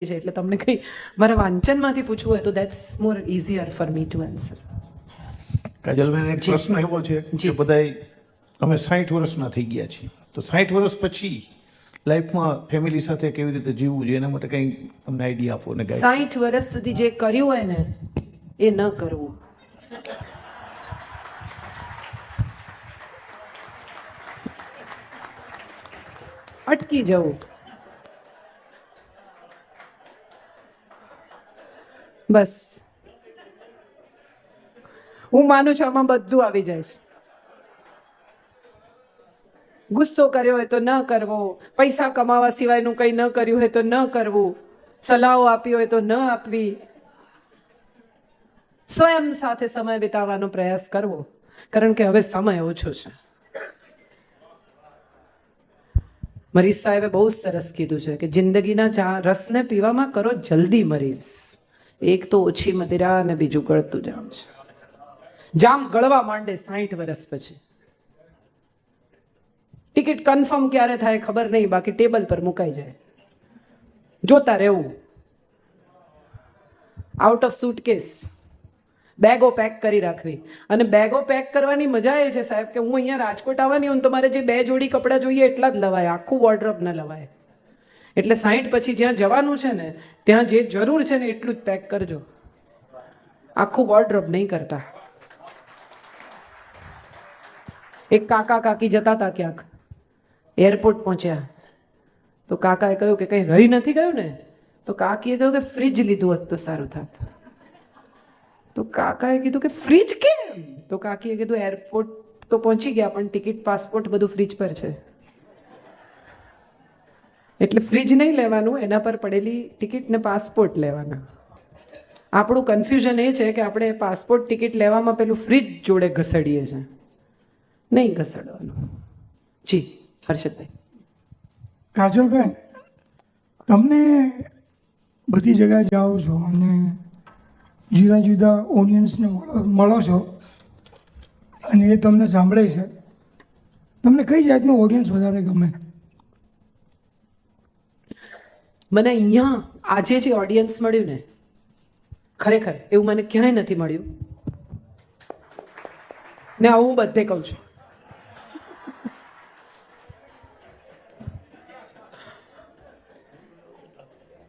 છે એટલે તમને કંઈ મારા વાંચનમાંથી પૂછવું હોય તો that's more easier for me to answer. Kajalben, એક પ્રશ્ન એવો છે કે બધાય અમે 60 વર્ષના થઈ ગયા છીએ, તો 60 વર્ષ પછી લાઈફમાં ફેમિલી સાથે કેવી રીતે જીવવું જોઈએ એના માટે કંઈ અમને આઈડિયા આપો ને. 60 વર્ષ સુધી જે કર્યું હોય ને એ ન કરવું. અટકી જવું. બસ હું માનું છું આમાં બધું આવી જાય છે. ગુસ્સો કર્યો હોય તો ન કરવો, પૈસા કમાવા સિવાયનું કંઈ ન કર્યું હોય તો ન કરવું, સલાહો આપી હોય તો ન આપવી, સ્વયં સાથે સમય વિતાવવાનો પ્રયાસ કરવો, કારણ કે હવે સમય ઓછો છે. મરીઝ સાહેબે બહુ સરસ કીધું છે કે જિંદગીના રસને પીવામાં કરો જલ્દી મરીઝ. એક તો ઓછી મદિરા અને બીજું ગળતું જામ છે. જામ ગળવા માંડે 60 વર્ષ પછી. ટિકિટ કન્ફર્મ ક્યારે થાય ખબર નહીં, બાકી ટેબલ પર મુકાઈ જાય, જોતા રહેવું. આઉટ ઓફ સુટકેસ બેગો પેક કરી રાખવી. અને બેગો પેક કરવાની મજા એ છે સાહેબ કે હું અહીંયા રાજકોટ આવવાની હોઉં તો મારે જે 2 જોડી કપડાં જોઈએ એટલા જ લવાય, આખું વોર્ડરોબ ન લવાય. એટલે 60 પછી જ્યાં જવાનું છે ને ત્યાં જે જરૂર છે ને એટલું જ પેક કરજો, આખું વોર્ડરોબ નહીં કરતા. એક કાકા કાકી જતા હતા ક્યાંક, એરપોર્ટ પહોંચ્યા તો કાકાએ કહ્યું કે કંઈ રહી નથી ગયું ને? તો કાકીએ કહ્યું કે ફ્રીજ લીધું હોત તો સારું થાત. તો કાકાએ કીધું કે ફ્રીજ કેમ? તો કાકીએ કીધું એરપોર્ટ તો પહોંચી ગયા પણ ટિકિટ પાસપોર્ટ બધું ફ્રીજ પર છે. એટલે ફ્રીજ નહીં લેવાનું, એના પર પડેલી ટિકિટ ને પાસપોર્ટ લેવાના. આપણું કન્ફ્યુઝન એ છે કે આપણે પાસપોર્ટ ટિકિટ લેવામાં પેલું ફ્રીજ જોડે ઘસડીએ છીએ, નહીં ઘસડવાનું. જી હર્ષદભાઈ. કાજલબેન, તમને બધી જગ્યાએ જાઓ છો અને જુદા જુદા ઓડિયન્સને મળો છો અને એ તમને સાંભળે છે, તમને કઈ જાતનું ઓડિયન્સ વધારે ગમે? મને અહીંયા આજે જે ઓડિયન્સ મળ્યું ને, ખરેખર એવું મને ક્યાંય નથી મળ્યું ને. આવું હું બધે કહું છું.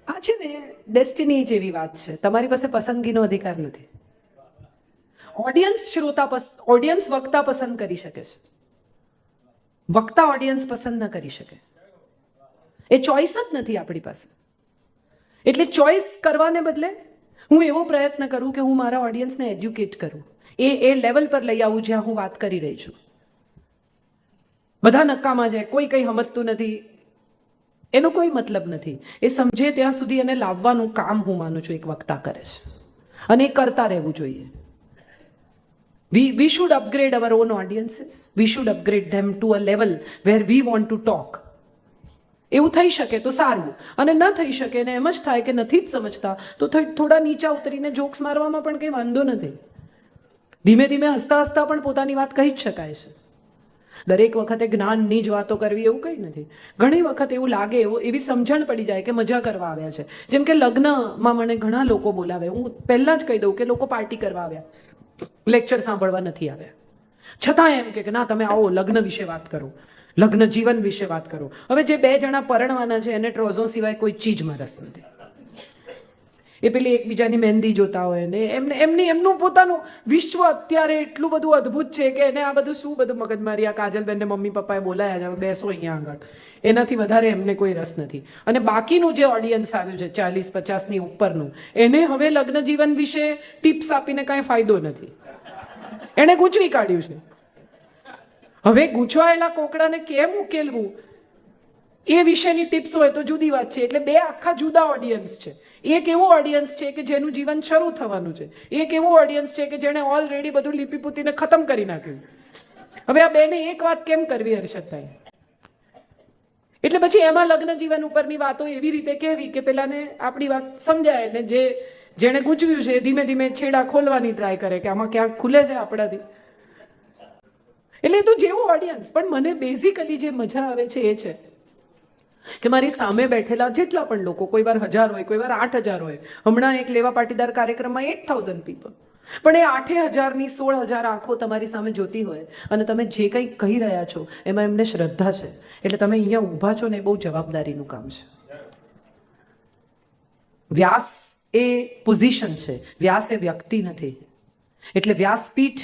આ છે ને ડેસ્ટિની જેવી વાત છે. તમારી પાસે પસંદગીનો અધિકાર નથી. ઓડિયન્સ વક્તા પસંદ કરી શકે છે, વક્તા ઓડિયન્સ પસંદ ન કરી શકે. એ ચોઈસ જ નથી આપણી પાસે. એટલે ચોઈસ કરવાને બદલે હું એવો પ્રયત્ન કરું કે હું મારા ઓડિયન્સને એજ્યુકેટ કરું, એ લેવલ પર લઈ આવું જ્યાં હું વાત કરી રહી છું. બધા નકામા છે, કોઈ કંઈ સમજતું નથી, એનો કોઈ મતલબ નથી. એ સમજે ત્યાં સુધી એને લાવવાનું કામ હું માનું છું એક વક્તા કરે છે, અને એ કરતા રહેવું જોઈએ. We should upgrade our own audiences. We should upgrade them to a level where we want to talk. એવું થઈ શકે તો સારું, અને ન થઈ શકે ને એમ જ થાય કે નથી જ સમજતા તો થોડા નીચા ઉતરીને જોક્સ મારવામાં પણ કંઈ વાંધો નથી. ધીમે ધીમે હસતા હસતા પણ પોતાની વાત કહી જ શકાય છે. દરેક વખતે જ્ઞાનની જ વાતો કરવી એવું કંઈ નથી. ઘણી વખત એવું લાગે, એવી સમજણ પડી જાય કે મજા કરવા આવ્યા છે. જેમ કે લગ્નમાં મને ઘણા લોકો બોલાવે, હું પહેલાં જ કહી દઉં કે લોકો પાર્ટી કરવા આવ્યા, લેક્ચર સાંભળવા નથી આવ્યા. છતાં એમ કે ના તમે આવો, લગ્ન વિશે વાત કરો, લગ્ન જીવન વિશે વાત કરો. હવે જે 2 જણા પરણવાના છે એને ટ્રોઝો સિવાય કોઈ ચીજમાં રસ નથી. એ પેલી એકબીજાની મહેંદી જોતા હોય ને એમનું પોતાનું વિશ્વ અત્યારે એટલું બધું અદ્ભુત છે કે એને આ બધું શું બધું મગજમારી. આ કાજલબેનને મમ્મી પપ્પાએ બોલાયા છે, બેસો અહીંયા આગળ, એનાથી વધારે એમને કોઈ રસ નથી. અને બાકીનું જે ઓડિયન્સ આવ્યું છે 40-50 ની ઉપરનું, એને હવે લગ્ન જીવન વિશે ટિપ્સ આપીને કાંઈ ફાયદો નથી. એણે ગૂંચવી કાઢ્યું છે. હવે ગૂંચવાયેલા કોકડાને કેમ ઉકેલવું એ વિશેની ટિપ્સ હોય તો જુદી વાત છે. એટલે 2 આખા જુદા ઓડિયન્સ છે. એક એવું ઓડિયન્સ છે કે જેનું જીવન શરૂ થવાનું છે, એક એવું ઓડિયન્સ છે કે જેણે ઓલરેડી બધું લીપીપૂતીને ખતમ કરી નાખ્યું. હવે આ 2ને એક વાત કેમ કરવી હર્ષદભાઈ? એટલે પછી એમાં લગ્ન જીવન ઉપરની વાતો એવી રીતે કહેવી કે પેલાને આપણી વાત સમજાય ને જેણે ગૂંચવ્યું છે ધીમે ધીમે છેડા ખોલવાની ટ્રાય કરે કે આમાં ક્યાંક ખુલે છે આપણાથી. એટલે તો જેવું ઓડિયન્સ. પણ મને બેઝિકલી જે મજા આવે છે એ છે કે મારી સામે બેઠેલા જેટલા પણ લોકો, કોઈ વાર 1000 હોય, કોઈ વાર 8000 હોય. હમણાં એક લેવા પાટીદાર કાર્યક્રમમાં 8000 પીપલ. પણ એ 8000ની 16000 આંખો તમારી સામે જોતી હોય અને તમે જે કંઈ કહી રહ્યા છો એમાં એમને શ્રદ્ધા છે, એટલે તમે અહીંયા ઊભા છો ને એ બહુ જવાબદારીનું કામ છે. વ્યાસ એ પોઝિશન છે, વ્યાસ એ વ્યક્તિ નથી. એટલે વ્યાસપીઠ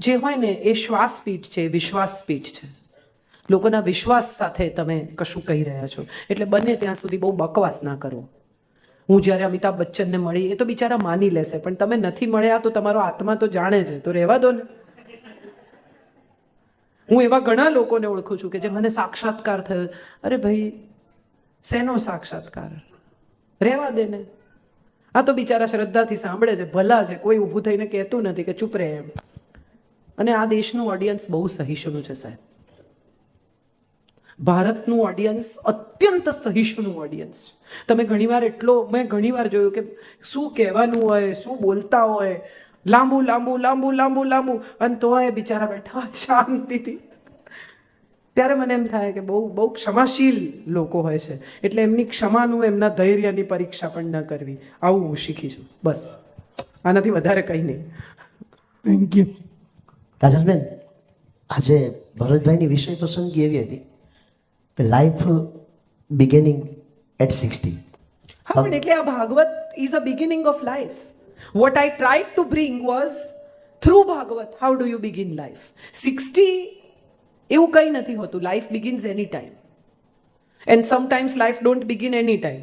જે હોય ને એ શ્વાસપીઠ છે, વિશ્વાસપીઠ છે. લોકોના વિશ્વાસ સાથે તમે કશું કહી રહ્યા છો. એટલે બને ત્યાં સુધી બહુ બકવાસ ના કરો. હું જ્યારે અમિતાભ બચ્ચનને મળી, એ તો બિચારા માની લેશે, પણ તમે નથી મળ્યા તો તમારો આત્મા તો જાણે છે, તો રહેવા દો ને. હું એવા ઘણા લોકોને ઓળખું છું કે જે મને સાક્ષાત્કાર થયો. અરે ભાઈ, શેનો સાક્ષાત્કાર? રહેવા દે ને. આ તો બિચારા શ્રદ્ધાથી સાંભળે છે, ભલા છે, કોઈ ઊભું થઈને કહેતું નથી કે ચૂપ રહે એમ. અને આ દેશનું ઓડિયન્સ બહુ સહિષ્ણુ છે સાહેબ. ભારતનું ઓડિયન્સ અત્યંત સહિષ્ણુ ઓડિયન્સ. તમે મેં ઘણીવાર જોયું કે શું કહેવાનું હોય, શું બોલતા હોય, લાંબુ લાંબુ લાંબુ લાંબુ લાંબુ, અને તો એ બિચારા બેઠા હોય શાંતિથી. ત્યારે મને એમ થાય કે બહુ બહુ ક્ષમાશીલ લોકો હોય છે, એટલે એમની ક્ષમાનું, એમના ધૈર્યની પરીક્ષા પણ ન કરવી. આવું હું શીખી છું. બસ, આનાથી વધારે કંઈ નહીં. Thank you. કાજલબેન, આજે ભરતભાઈની વિષય પસંદગી એવી હતી કે લાઈફ બિગિનિંગ એટ 60. હા, પણ એટલે આ Bhagavat is a beginning of life. What I tried to bring was through Bhagavat, how do you begin life. 60 એવું કંઈ નથી હોતું. Life begins any time, and sometimes life don't begin any time.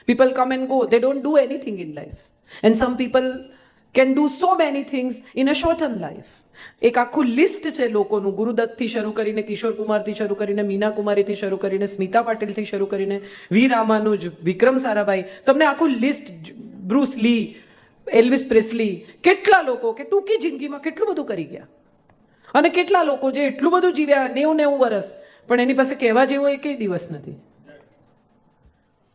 People come and go, they don't do anything in life, and some people can do so many things in a shorten life. એક આખું list છે લોકોનું, ગુરુદત્તથી શરૂ કરીને, કિશોર કુમારથી શરૂ કરીને, મીના કુમારીથી શરૂ કરીને, સ્મિતા પાટીલથી શરૂ કરીને, વી રામાનુજ, વિક્રમ સારાભાઈ, તમને આખું લિસ્ટ, બ્રુસ લી, એલ્વિસ પ્રેસ્લી, કેટલા લોકો કે ટૂંકી જિંદગીમાં કેટલું બધું કરી ગયા, અને કેટલા લોકો જે એટલું બધું જીવ્યા 90 વર્ષ, પણ એની પાસે કહેવા જેવો એકેય દિવસ નથી.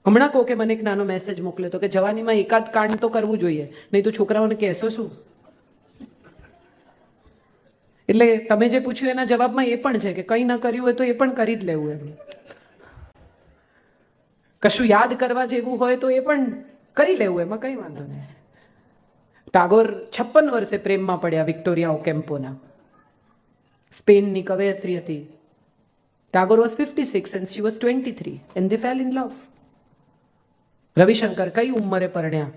હમણાં કહો કે મને એક નાનો મેસેજ મોકલ્યો તો કે જવાનીમાં એકાદ કાંડ તો કરવું જોઈએ, નહીં તો છોકરાઓને કહેશો શું? એટલે તમે જે પૂછ્યું એના જવાબમાં એ પણ છે કે કંઈ ન કર્યું હોય તો એ પણ કરી જ લેવું. એમ કશું યાદ કરવા જેવું હોય તો એ પણ કરી લેવું, એમાં કંઈ વાંધો નહીં. ટાગોર 56 વર્ષે પ્રેમમાં પડ્યા વિક્ટોરિયા ઓકેમ્પોના. સ્પેનની કવયત્રી હતી. Tagore was 56 and she was 23 and they fell in love. Ravishankar કઈ ઉંમરે પરણ્યા?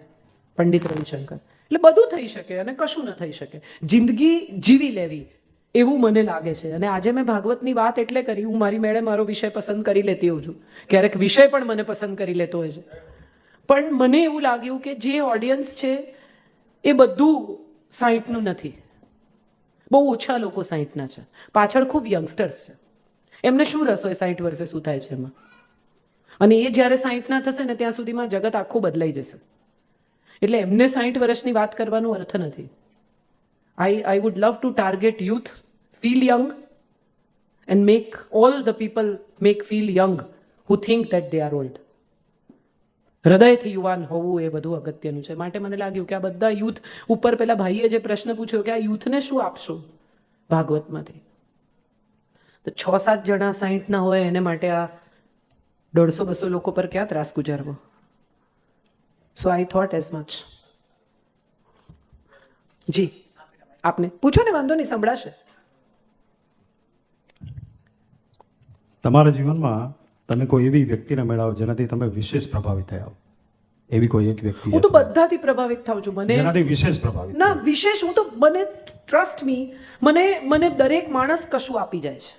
પંડિત રવિશંકર. એટલે બધું થઈ શકે અને કશું ન થઈ શકે. જિંદગી જીવી લેવી એવું મને લાગે છે. અને આજે મેં ભાગવતની વાત એટલે કરી, હું મારી મેળે મારો વિષય પસંદ કરી લેતી હોઉં છું. ક્યારેક વિષય પણ મને પસંદ કરી લેતો હોય છે. પણ મને એવું લાગ્યું કે જે ઓડિયન્સ છે એ બધું 60નું નથી. બહુ ઓછા લોકો 60ના છે. પાછળ ખૂબ યંગસ્ટર્સ છે. એમને શું રસ હોય 60 વર્ષે શું થાય છે એમાં? અને એ જ્યારે 60ના થશે ને ત્યાં સુધીમાં જગત આખું બદલાઈ જશે. એટલે એમને 60 વર્ષની વાત કરવાનો અર્થ નથી. I would love to target youth, feel young and make all the people feel young who think that they are old. હૃદયથી યુવાન હોવું એ બધું અગત્યનું છે. માટે મને લાગ્યું કે આ બધા યુથ ઉપર, પેલા ભાઈએ જે પ્રશ્ન પૂછ્યો કે આ યુથને શું આપશો ભાગવતમાંથી, તો 6-7 જણા 60ના હોય એને માટે આ 150-200 લોકો પર ક્યાં ત્રાસ ગુજારવો? સો આઈ થોટ એઝ મચ. જી, આપને પૂછો ને, વાંધો નહીં, સંભળાશે. તમારા જીવનમાં તમે કોઈ એવી વ્યક્તિને મેળવો જેનાથી તમે વિશેષ પ્રભાવિત થયા હો, એવી કોઈ એક વ્યક્તિ? હું તો બધાથી પ્રભાવિત થાઉં છું. મને જેનાથી વિશેષ પ્રભાવિત? ના, વિશેષ હું તો, મને ટ્રસ્ટ મી, મને દરેક માણસ કશું આપી જાય છે.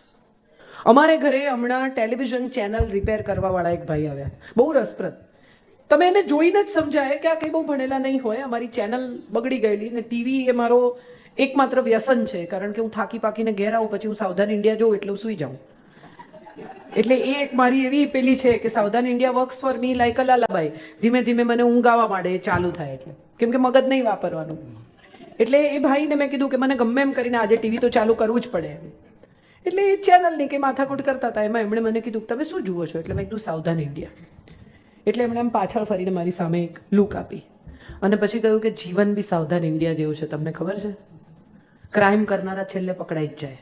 અમારે ઘરે હમણાં ટેલિવિઝન ચેનલ રિપેર કરવાવાળા એક ભાઈ આવ્યા, બહુ રસપ્રદ. તમે એને જોઈને જ સમજાય કે આ કંઈ બહુ ભણેલા નહીં હોય. અમારી ચેનલ બગડી ગયેલી ને ટીવી એ મારો એકમાત્ર વ્યસન છે, કારણ કે હું થાકી પાકીને ઘેર આવું, પછી હું સાવધાન ઇન્ડિયા જોઉં એટલે હું સૂઈ જાઉં. એટલે એ એક મારી એવી પેલી છે કે Savdhaan India works for me like a lullaby. ધીમે ધીમે મને ઊંઘ આવવા માંડે એ ચાલુ થાય એટલે, કેમ કે મગજ નહીં વાપરવાનું. એટલે એ ભાઈને મેં કીધું કે મને ગમે એમ કરીને આજે ટીવી તો ચાલુ કરવું જ પડે. એટલે એ ચેનલની કે માથાકૂટ કરતા હતા, એમાં એમણે મને કીધું તમે શું જુઓ છો? એટલે મેં કીધું સાવધાન ઇન્ડિયા. એટલે એમણે આમ પાછળ ફરીને મારી સામે એક લુક આપી અને પછી કહ્યું કે જીવન બી સાવધાન ઇન્ડિયા જેવું છે. તમને ખબર છે, ક્રાઇમ કરનારા છેલ્લે પકડાઈ જ જાય.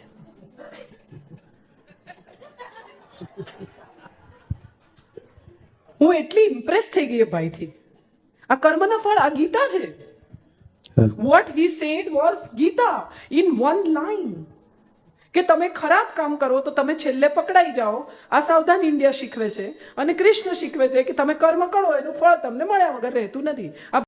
હું એટલી ઇમ્પ્રેસ થઈ ગઈ એ ભાઈથી. આ કર્મના ફળ આ ગીતા છે. What he said was Gita in one line. કે તમે ખરાબ કામ કરો તો તમે છેલ્લે પકડાઈ જાઓ. આ સાવધાન ઇન્ડિયા શીખવે છે અને કૃષ્ણ શીખવે છે કે તમે કર્મ કરો એનું ફળ તમને મળ્યા વગર રહેતું નથી. આ